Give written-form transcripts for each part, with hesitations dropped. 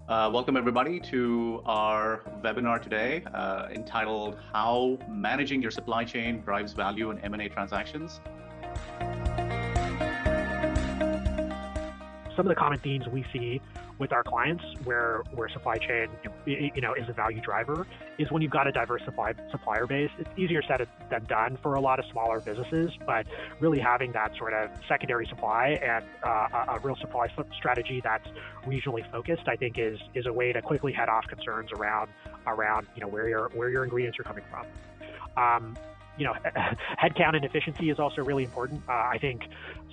Welcome everybody to our webinar today entitled How Managing Your Supply Chain Drives Value in M&A Transactions. Some of the common themes we see with our clients where supply chain is a value driver is when you've got a diversified supplier base. It's easier said than done for a lot of smaller businesses, but really having that sort of secondary supply and a real supply strategy that's regionally focused, I think is a way to quickly head off concerns around where your ingredients are coming from. Headcount and efficiency is also really important. I think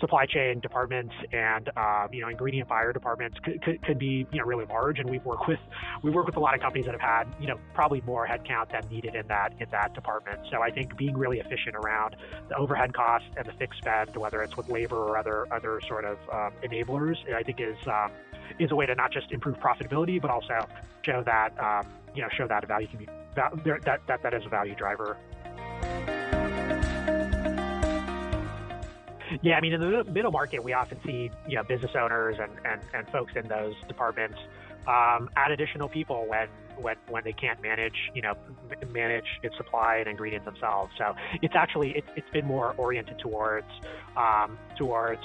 supply chain departments and ingredient buyer departments could be really large, and we work with a lot of companies that have had probably more headcount than needed in that department. So I think being really efficient around the overhead costs and the fixed spend, whether it's with labor or other sort of enablers, I think is a way to not just improve profitability, but also show that a value can be that is a value driver. Yeah, I mean, in the middle market, we often see business owners and folks in those departments add additional people when they can't manage its supply and ingredients themselves. So it's been more oriented towards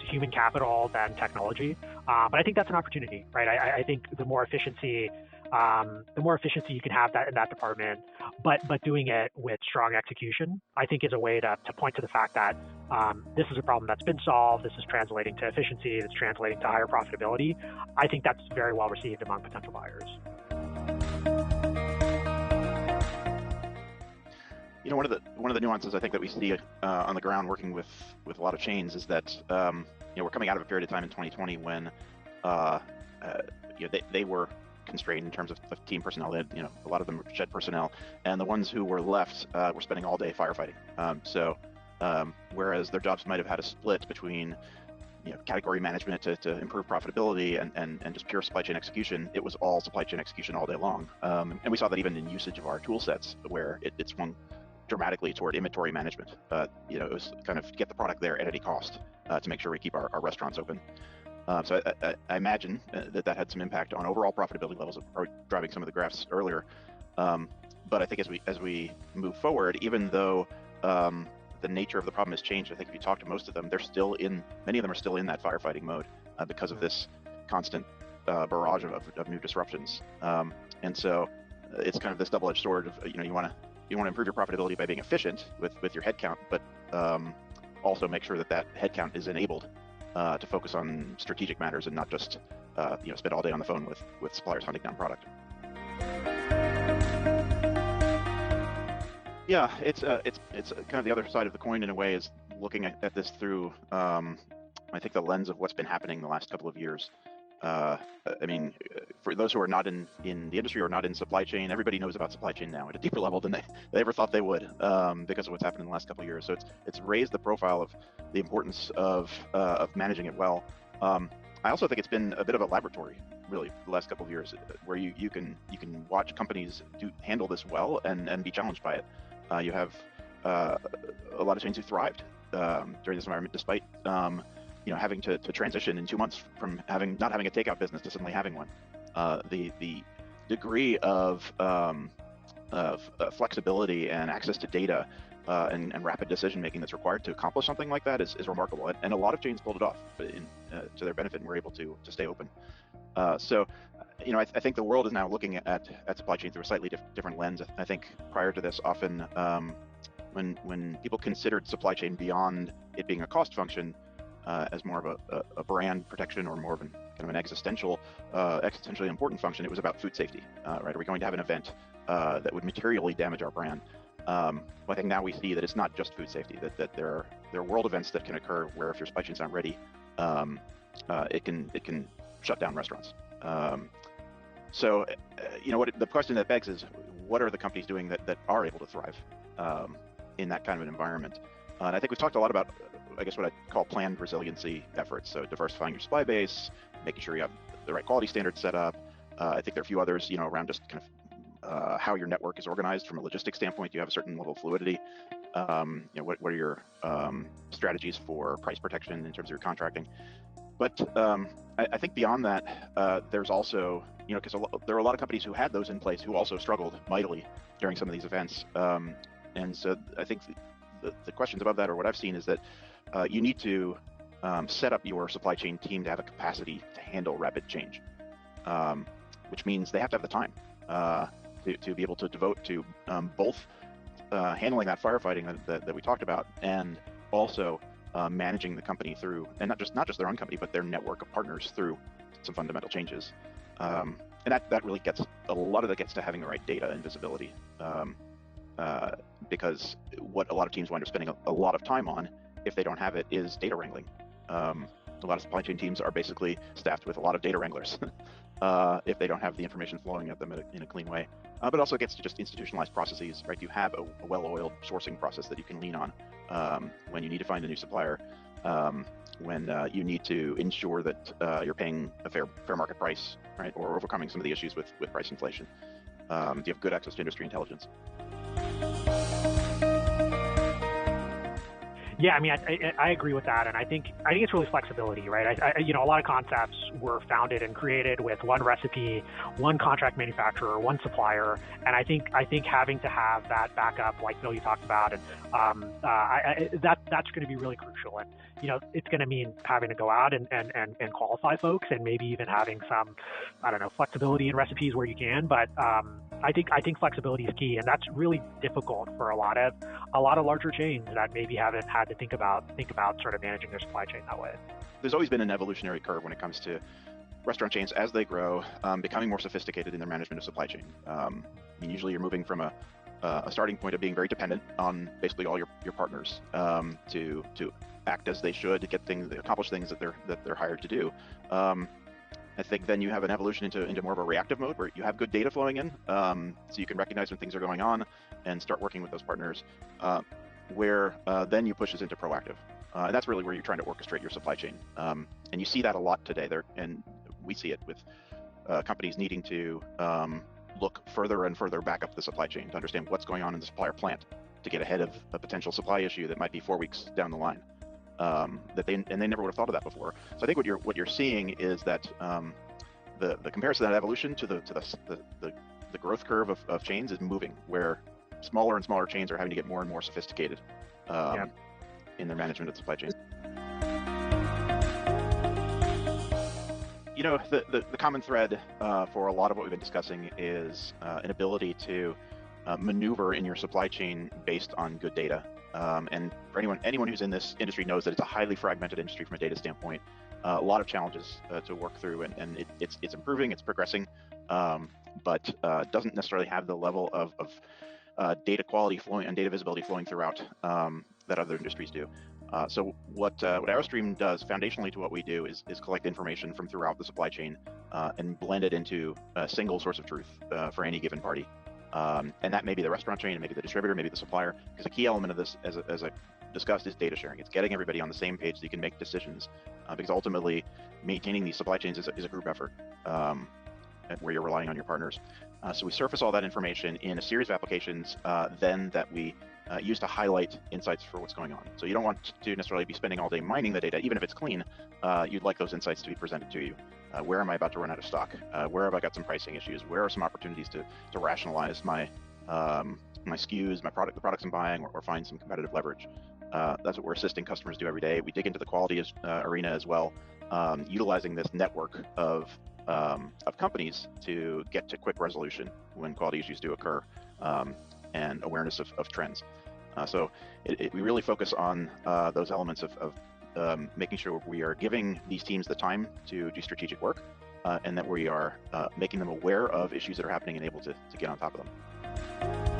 human capital than technology. But I think that's an opportunity, right? I think the more efficiency you can have in that department, but doing it with strong execution, I think is a way to point to the fact that this is a problem that's been solved. This is translating to efficiency. It's translating to higher profitability. I think that's very well received among potential buyers. One of the nuances I think that we see on the ground working with a lot of chains is that we're coming out of a period of time in 2020 when they were constrained in terms of team personnel. They had, a lot of them shed personnel, and the ones who were left were spending all day firefighting. Whereas their jobs might have had a split between category management to improve profitability and just pure supply chain execution, it was all supply chain execution all day long. And we saw that even in usage of our tool sets, where it swung dramatically toward inventory management. It was kind of get the product there at any cost to make sure we keep our restaurants open. So I imagine that had some impact on overall profitability levels, driving some of the graphs earlier. But I think as we move forward, even though the nature of the problem has changed, I think if you talk to most of them, many of them are still in that firefighting mode because of this constant barrage of new disruptions. And so it's kind of this double-edged sword of you want to improve your profitability by being efficient with your headcount, but also make sure that headcount is enabled to focus on strategic matters and not just spend all day on the phone with suppliers hunting down product. Yeah, it's kind of the other side of the coin in a way, is looking at this through I think the lens of what's been happening the last couple of years. I mean, for those who are not in the industry or not in supply chain, everybody knows about supply chain now at a deeper level than they ever thought they would, because of what's happened in the last couple of years. So it's raised the profile of the importance of managing it well. I also think it's been a bit of a laboratory, really, the last couple of years, where you can watch companies handle this well and be challenged by it. You have a lot of chains who thrived during this environment, despite having to transition in 2 months from not having a takeout business to suddenly having one. The degree of flexibility and access to data and rapid decision making that's required to accomplish something like that is remarkable. And a lot of chains pulled it off to their benefit and were able to stay open. So I think the world is now looking at supply chain through a slightly different lens. I think prior to this, often when people considered supply chain beyond it being a cost function, as more of a brand protection or more of kind of an existentially important function, it was about food safety, right? Are we going to have an event that would materially damage our brand? Well, I think now we see that it's not just food safety, that there are world events that can occur where if your supply chain's not ready, it can shut down restaurants. So the question that begs is, what are the companies doing that are able to thrive in that kind of an environment? And I think we've talked a lot about, I guess, what I call planned resiliency efforts. So diversifying your supply base, making sure you have the right quality standards set up. I think there are a few others, around just kind of how your network is organized from a logistics standpoint. You have a certain level of fluidity. What are your strategies for price protection in terms of your contracting? But I think beyond that, there's also, because there are a lot of companies who had those in place who also struggled mightily during some of these events. And so I think the questions above that, or what I've seen, is that you need to set up your supply chain team to have a capacity to handle rapid change, which means they have to have the time to be able to devote to both handling that firefighting that we talked about, and also managing the company through, and not just their own company, but their network of partners through some fundamental changes. And that really gets, a lot of that gets to having the right data and visibility. Because what a lot of teams wind up spending a lot of time on, if they don't have it, is data wrangling. A lot of supply chain teams are basically staffed with a lot of data wranglers if they don't have the information flowing at them in a clean way. But also gets to just institutionalized processes, right? You have a well-oiled sourcing process that you can lean on when you need to find a new supplier, when you need to ensure that you're paying a fair market price, right? Or overcoming some of the issues with price inflation. You have good access to industry intelligence. Yeah, I mean, I agree with that, and I think it's really flexibility, right? A lot of concepts were founded and created with one recipe, one contract manufacturer, one supplier, and I think having to have that backup, like Bill, you talked about, and that's going to be really crucial. And it's going to mean having to go out and qualify folks, and maybe even having some, flexibility in recipes where you can. But I think flexibility is key, and that's really difficult for a lot of larger chains that maybe haven't had to think about sort of managing their supply chain that way. There's always been an evolutionary curve when it comes to restaurant chains as they grow, becoming more sophisticated in their management of supply chain. Usually you're moving from a starting point of being very dependent on basically all your partners to act as they should to accomplish things that they're hired to do. I think then you have an evolution into more of a reactive mode where you have good data flowing in, so you can recognize when things are going on and start working with those partners, where then you push us into proactive. And that's really where you're trying to orchestrate your supply chain. And you see that a lot today and we see it with companies needing to look further and further back up the supply chain to understand what's going on in the supplier plant to get ahead of a potential supply issue that might be 4 weeks down the line. They never would have thought of that before. So I think what you're seeing is that the comparison of that evolution to the growth curve of chains is moving, where smaller and smaller chains are having to get more and more sophisticated in their management of supply chains. The common thread for a lot of what we've been discussing is an ability to maneuver in your supply chain based on good data. And for anyone who's in this industry knows that it's a highly fragmented industry from a data standpoint. A lot of challenges to work through, and it's improving, it's progressing, but doesn't necessarily have the level of data quality flowing and data visibility flowing throughout that other industries do. So what Aerostream does foundationally to what we do is collect information from throughout the supply chain and blend it into a single source of truth for any given party. And that may be the restaurant chain, it may be the distributor, maybe the supplier, because a key element of this, as I discussed, is data sharing. It's getting everybody on the same page so you can make decisions, because ultimately maintaining these supply chains is a group effort where you're relying on your partners. So we surface all that information in a series of applications then that we use to highlight insights for what's going on. So you don't want to necessarily be spending all day mining the data, even if it's clean. You'd like those insights to be presented to you. Where am I about to run out of stock? Where have I got some pricing issues? Where are some opportunities to rationalize my SKUs, the products I'm buying, or find some competitive leverage? That's what we're assisting customers do every day. We dig into the quality arena as well, utilizing this network of companies to get to quick resolution when quality issues do occur, and awareness of trends. So we really focus on those elements of making sure we are giving these teams the time to do strategic work, and that we are making them aware of issues that are happening and able to get on top of them.